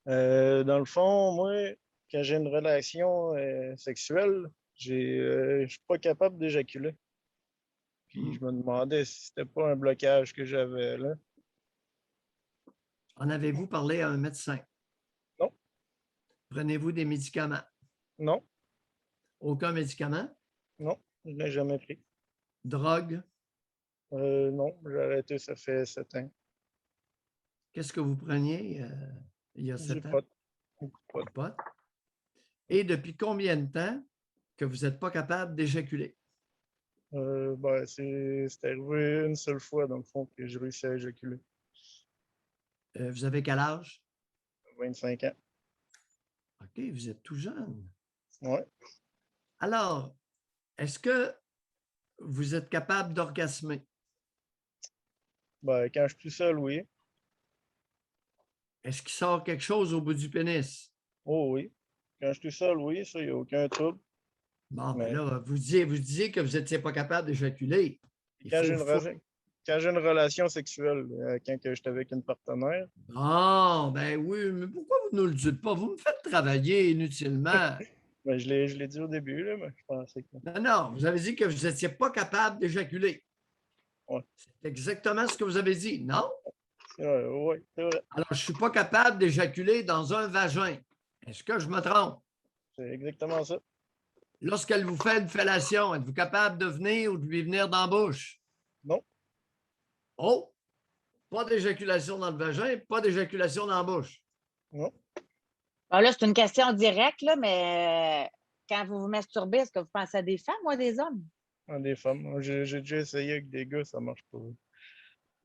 Dans le fond, moi, quand j'ai une relation sexuelle, je suis pas capable d'éjaculer. Puis Hmm. je me demandais si c'était pas un blocage que j'avais là. En avez-vous parlé à un médecin? Non, Prenez-vous des médicaments? non, Aucun médicament? non, je l'ai jamais pris. Drogue? Non, j'ai arrêté, ça fait 7 ans. Qu'est-ce que vous preniez il y a Du 7 ans? pot, beaucoup de pot. Du pot. Et depuis combien de temps que vous n'êtes pas capable d'éjaculer? C'est arrivé une seule fois, dans le fond, que j'ai réussi à éjaculer. Vous avez quel âge? 25 ans. OK, vous êtes tout jeune. Ouais. Alors, est-ce que vous êtes capable d'orgasmer? Quand je suis tout seul, oui. Est-ce qu'il sort quelque chose au bout du pénis? Oh oui. Quand je suis tout seul, oui, ça, il n'y a aucun trouble. Bon, ben Mais là, vous disiez que vous n'étiez pas capable d'éjaculer. Il quand j'ai faut, une, faut... quand j'ai une relation sexuelle, quand que j'étais avec une partenaire, Ah, ben oui, mais pourquoi vous ne nous le dites pas? Vous me faites travailler inutilement. je l'ai dit au début, là, mais je pensais que. Non, non, vous avez dit que vous n'étiez pas capable d'éjaculer. Ouais, C'est exactement ce que vous avez dit, non? c'est vrai, ouais, c'est vrai. Alors, je ne suis pas capable d'éjaculer dans un vagin. Est-ce que je me trompe? C'est exactement ça. Lorsqu'elle vous fait une fellation, êtes-vous capable de venir ou de lui venir dans la bouche? Non, Oh, pas d'éjaculation dans le vagin, pas d'éjaculation dans la bouche. non. Alors là, c'est une question directe, là, mais quand vous vous masturbez, est-ce que vous pensez à des femmes ou à des hommes? Des femmes. Moi, j'ai déjà essayé avec des gars, ça marche pas.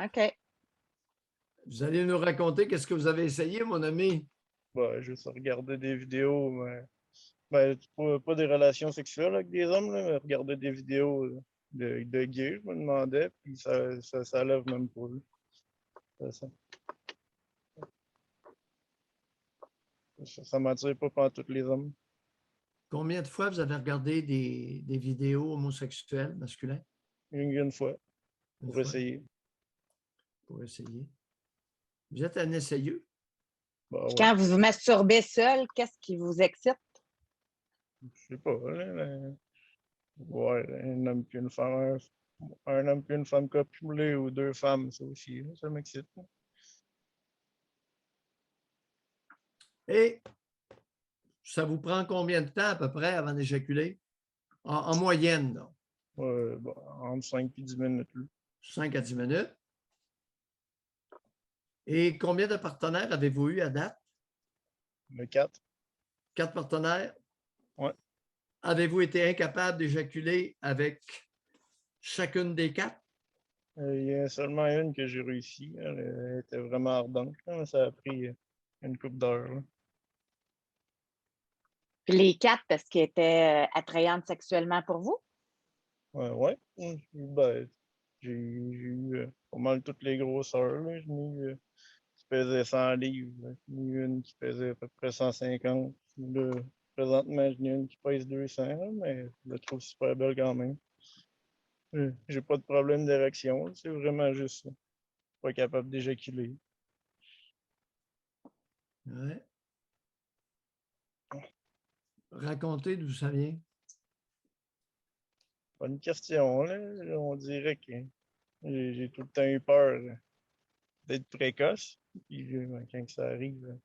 OK. Vous allez nous raconter qu'est-ce que vous avez essayé, mon ami? Juste regarder des vidéos, mais pas des relations sexuelles avec des hommes, là, mais regarder des vidéos de gays, je me demandais, puis ça lève même pas. Là. Ça m'attire pas tous les hommes. Combien de fois vous avez regardé des vidéos homosexuelles masculins? Une fois, Une pour fois, essayer. pour essayer. Vous êtes un essayeux? Puis Ouais, quand vous vous masturbez seul, qu'est-ce qui vous excite? je sais pas, là, ouais, un homme puis une femme, un homme puis une femme copulée ou deux femmes, ça aussi, là, ça m'excite. Et ça vous prend combien de temps à peu près avant d'éjaculer? En moyenne, là, Entre 5 et 10 minutes. Là. 5 à 10 minutes. Et combien de partenaires avez-vous eu à date? Le 4, 4 partenaires. ouais. Avez-vous été incapable d'éjaculer avec chacune des 4? Il y a seulement une que j'ai réussi. Elle était vraiment ardente. Là, ça a pris une couple d'heures. Là. Puis les quatre, est-ce qu'ils étaient attrayantes sexuellement pour vous? Ouais. J'ai eu pas mal toutes les grosseurs. Là. J'en ai eu qui pesait 100 livres. Là. J'en ai eu une qui pesait à peu près 150. Là, présentement, j'en ai une qui pèse 200, là, mais je la trouve super belle quand même. J'ai pas de problème d'érection. Là. C'est vraiment juste ça. Pas capable d'éjaculer. Ouais. Racontez d'où ça vient. Bonne question. Là. On dirait que j'ai tout le temps eu peur d'être précoce. Puis quand ça arrive,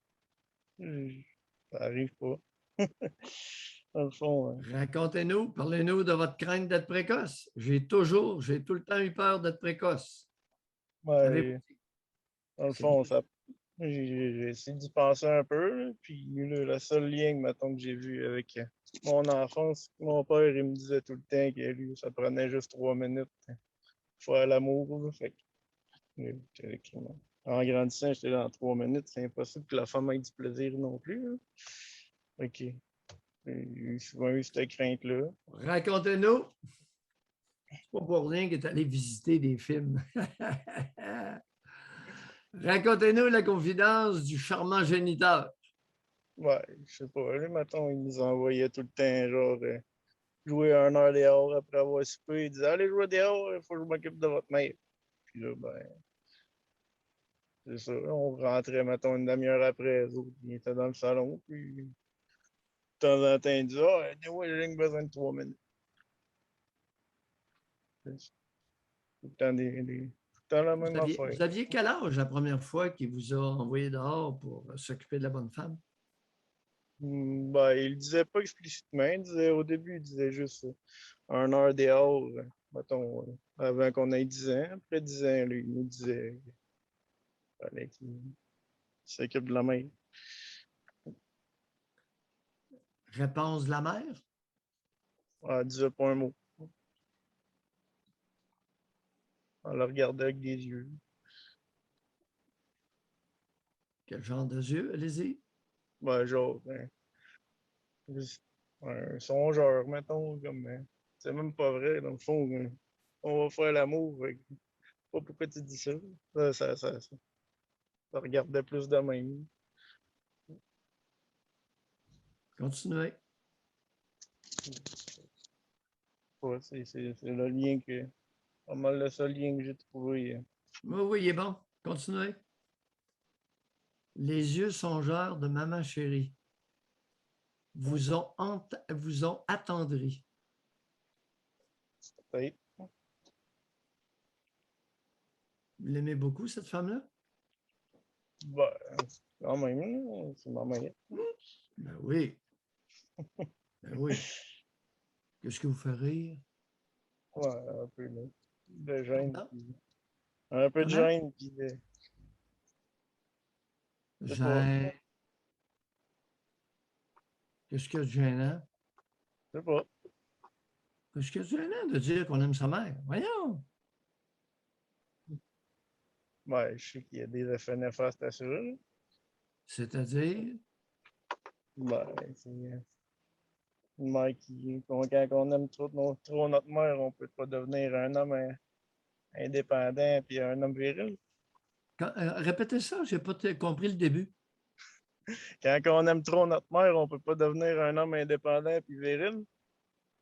ça arrive pas. Dans le fond, Racontez-nous, parlez-nous de votre crainte d'être précoce. J'ai tout le temps eu peur d'être précoce. Avez-vous? ouais, dans le fond, j'ai essayé d'y penser un peu. Là, puis là, la seule ligne, mettons, que j'ai vue avec mon enfance, mon père, il me disait tout le temps que lui, ça prenait juste 3 minutes pour faire l'amour. Là. Fait que, en grandissant, j'étais dans 3 minutes. C'est impossible que la femme ait du plaisir non plus. Là. Fait que, j'ai souvent eu cette crainte-là. Racontez-nous. C'est pas pour rien que tu allé visiter des films. Racontez-nous la confidence du charmant géniteur. Ouais, je sais pas. Là, mettons, ils nous envoyaient tout le temps, genre, jouer 1 heure dehors après avoir soupé. Ils disaient, allez jouer dehors, il faut que je m'occupe de votre mère. Puis là, c'est ça. On rentrait, mettons, une demi-heure après. Les autres, ils étaient dans le salon. Puis, de temps en temps, ils disaient, ah, ouais, j'ai besoin de 3 minutes. C'est tout le temps, tout le temps la même affaire. Vous aviez quel âge la première fois qu'il vous a envoyé dehors pour s'occuper de la bonne femme? Ben, il le disait pas explicitement. Au début, il disait juste 1 heure dehors, mettons, avant qu'on ait 10 ans. Après 10 ans, lui, il nous disait qu'il fallait qu'il s'occupe de la mère. Réponse de la mère? Elle disait pas un mot. On le regardait avec des yeux. Quel genre de yeux? Allez-y. Ben, genre, juste un songeur, mettons, comme. C'est même pas vrai, dans le fond. On va faire l'amour. Fait que, je sais pas pourquoi tu dis ça. Ça regardait plus de même. Continuez. Ouais, c'est le lien que. Pas mal le seul lien que j'ai trouvé. Oui, oui, il est bon. Continuez. Les yeux songeurs de maman chérie vous ont attendri. Peut-être. Vous l'aimez beaucoup, cette femme-là? Ben, quand même, là, c'est ma mère. Ben oui. Ben oui. Qu'est-ce qui vous fait rire? Ouais, un peu, là. De gêne. Pardon? Un peu de Comment? gêne, puis de. Je sais pas. Gêne. Qu'est-ce qu'il y a de gênant? Je sais pas. Qu'est-ce qu'il y a de gênant de dire qu'on aime sa mère? Voyons. Ben, je sais qu'il y a des effets néfastes à ça, là. C'est-à-dire, Ben, c'est une mère quand on aime trop notre mère, on peut pas devenir un homme indépendant puis un homme viril. répétez ça, je n'ai pas compris le début. Quand on aime trop notre mère, on peut pas devenir un homme indépendant puis viril.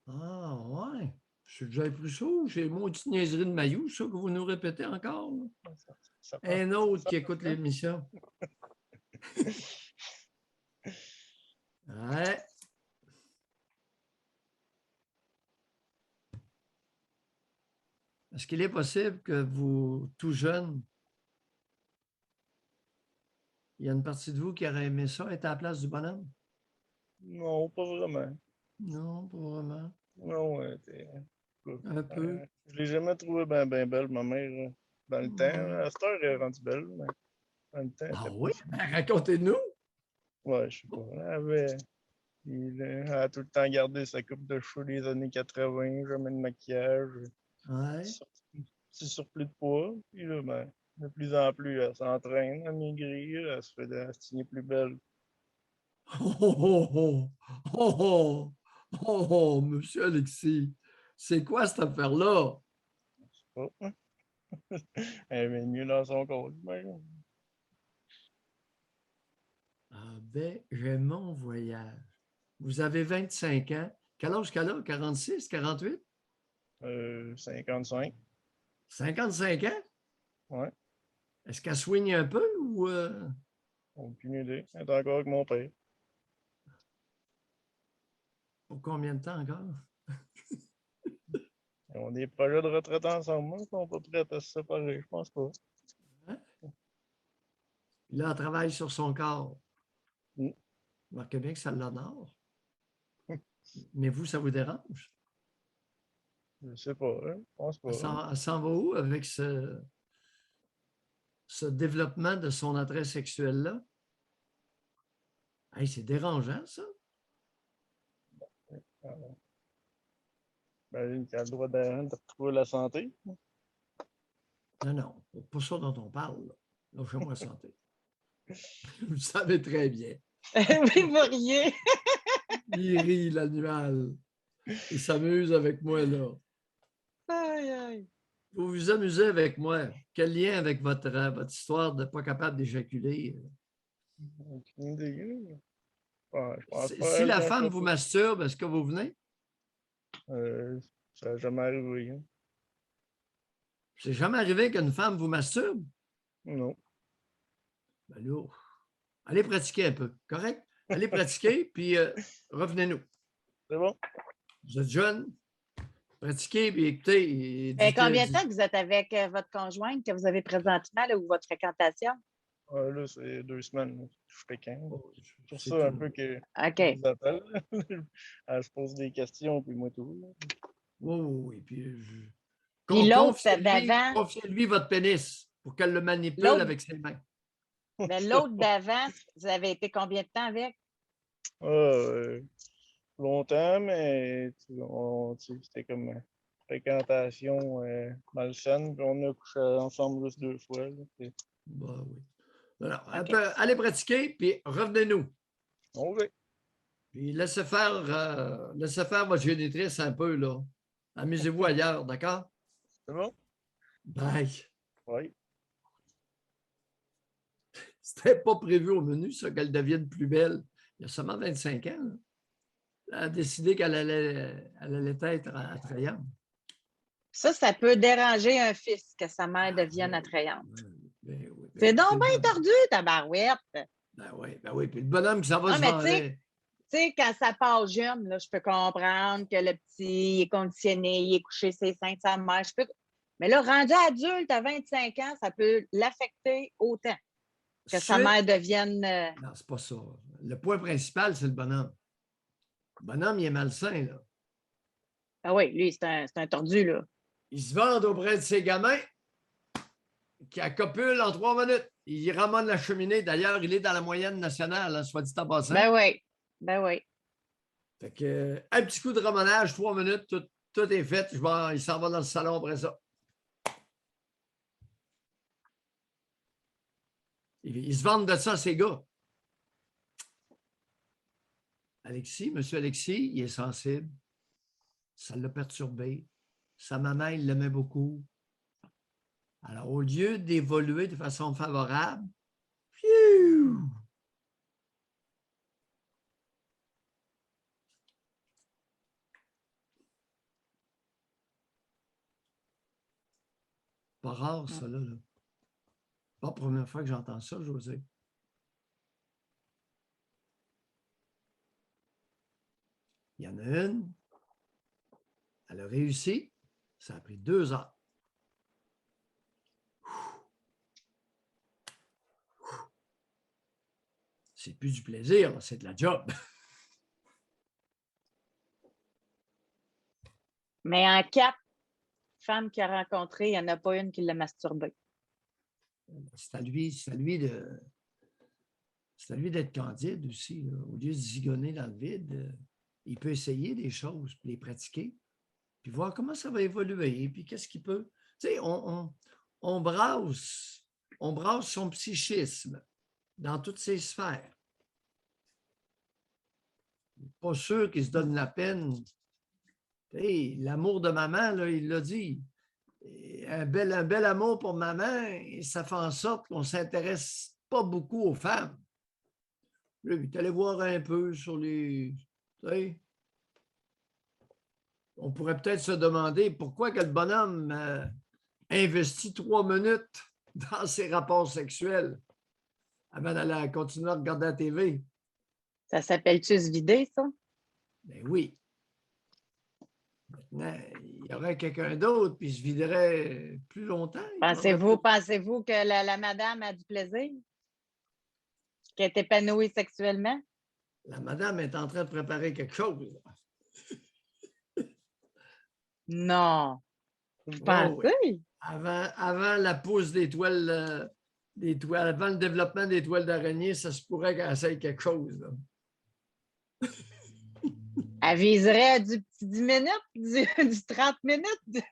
Ah, ouais. J'avais plus ça. J'ai maudite niaiserie de maillot, ça que vous nous répétez encore. Là. Ça Un passe. autre qui écoute l'émission. Ouais. Est-ce qu'il est possible que vous, tout jeune, il y a une partie de vous qui aurait aimé ça, être à la place du bonhomme? Non, pas vraiment. Non, pas vraiment. Non, Un peu. je l'ai jamais trouvée ben belle, ma mère, dans le temps. À cette heure, elle est rendue belle, mais dans le temps, elle Ah était pas. oui? Ben, racontez-nous. Ouais, je sais pas. Elle a tout le temps gardé sa coupe de cheveux des années 80, jamais de maquillage, Ouais. petit surplus de poids. Puis là, ben, de plus en plus, elle s'entraîne, elle maigrit, elle se fait se signer plus belle. Oh, oh, oh, oh, oh, oh, oh, monsieur Alexis, c'est quoi cette affaire-là? Oh. Elle est mieux dans son corps. J'imagine. Ah ben, j'ai mon voyage. Vous avez 25 ans. Quel âge qu'elle a? 46, 48? 55. 55 ans? Ouais, Est-ce qu'elle soigne un peu ou aucune idée. Elle est encore avec mon père. pour combien de temps encore? On a des projets de retraite ensemble, mais ils sont pas prêts à se séparer, je pense pas. Hein? Là, elle travaille sur son corps. Mm. Remarquez bien que ça l'honore. Mais vous, ça vous dérange? Je sais pas, hein? Je pense pas. Elle s'en va où avec ce développement de son attrait sexuel-là? Hey, c'est dérangeant, ça. J'imagine qu'elle a le droit de retrouver la santé. Non, non, pas ça dont on parle. Là, chez moi, santé. Vous le savez très bien. Oui, vous riez. Il rit, l'animal. Il s'amuse avec moi, là. Aïe, aïe. Vous vous amusez avec moi. Quel lien avec votre histoire de pas capable d'éjaculer? Aucune idée, là. Ouais, je pense pas à Si elle la quand je femme fais vous ça. masturbe, est-ce que vous venez? Ça n'a jamais arrivé, hein. C'est jamais arrivé qu'une femme vous masturbe? Non. Ben là, allez pratiquer un peu, correct? Allez pratiquer, puis revenez-nous. C'est bon? Vous êtes jeunes, pratiquez, puis écoutez. Combien de temps que vous êtes avec votre conjointe que vous avez présentement là, ou votre fréquentation? Là, c'est 2 semaines. Je suis pékin. Oh, C'est pour c'est ça un tout. peu que OK. je vous appelle. Elle se pose des questions, puis moi tout. Là. Oui. Puis, Puis l'autre d'avant. confiez-lui votre pénis pour qu'elle le manipule L'autre- avec ses mains. Mais l'autre d'avant, vous avez été combien de temps avec? Longtemps, mais c'était comme une fréquentation malsaine. Puis on a couché ensemble juste 2 fois. Là. Ben oui. Alors, OK. allez pratiquer, puis revenez-nous. On va. Puis laissez faire votre génitrice un peu, là. Amusez-vous ailleurs, d'accord? C'est bon? Bye. Oui. C'était pas prévu au menu, ça, qu'elle devienne plus belle. Il y a seulement 25 ans. Là. Elle a décidé qu'elle allait être attrayante. Ça peut déranger un fils que sa mère devienne attrayante. Ben oui, C'est donc bien tordu, ta barouette. Ben oui. Puis le bonhomme qui s'en va Non, se mais venger. tu sais, quand ça part jeune, là, je peux comprendre que le petit il est conditionné, il est couché ses seins de sa mère. Mais là, rendu adulte à 25 ans, ça peut l'affecter autant que sa mère devienne. Non, c'est pas ça. Le point principal, c'est le bonhomme. Le bonhomme, il est malsain, là. Ah oui, lui, c'est un tordu, là. Il se vante auprès de ses gamins qui a copule en 3 minutes. Il ramène la cheminée. D'ailleurs, il est dans la moyenne nationale, hein, soit dit en passant. Ben oui. Fait que, un petit coup de ramonage, 3 minutes, tout est fait. Il s'en va dans le salon après ça. Ils se vendent de ça, ces gars. Monsieur Alexis, il est sensible. Ça l'a perturbé. Sa maman, il l'aimait beaucoup. Alors, au lieu d'évoluer de façon favorable, pas rare, ça, là. Pas la première fois que j'entends ça, José. Il y en a une. Elle a réussi. Ça a pris 2 heures. C'est plus du plaisir, c'est de la job. Mais en 4 femmes qu'il a rencontrées, il n'y en a pas une qui l'a masturbé. C'est à lui d'être candide aussi. Là. Au lieu de zigonner dans le vide, il peut essayer des choses, puis les pratiquer, puis voir comment ça va évoluer, puis qu'est-ce qu'il peut. Tu sais, on brasse son psychisme dans toutes ses sphères. Pas sûr qu'il se donne la peine. Hey, l'amour de maman, là, il l'a dit. Un bel amour pour maman, et ça fait en sorte qu'on ne s'intéresse pas beaucoup aux femmes. Là, il est allé voir un peu sur les... On pourrait peut-être se demander pourquoi que le bonhomme investit 3 minutes dans ses rapports sexuels avant d'aller continuer à regarder la TV. Ça s'appelle-tu se vider, ça? Ben oui. Maintenant, il y aurait quelqu'un d'autre, puis il se viderait plus longtemps. Pensez-vous que la madame a du plaisir? Qu'elle est épanouie sexuellement? La madame est en train de préparer quelque chose. Non. Vous pensez? Oui. Avant la pousse des toiles, avant le développement des toiles d'araignée, ça se pourrait qu'elle essaye quelque chose. Là. Elle viserait du petit 10 minutes, du 30 minutes.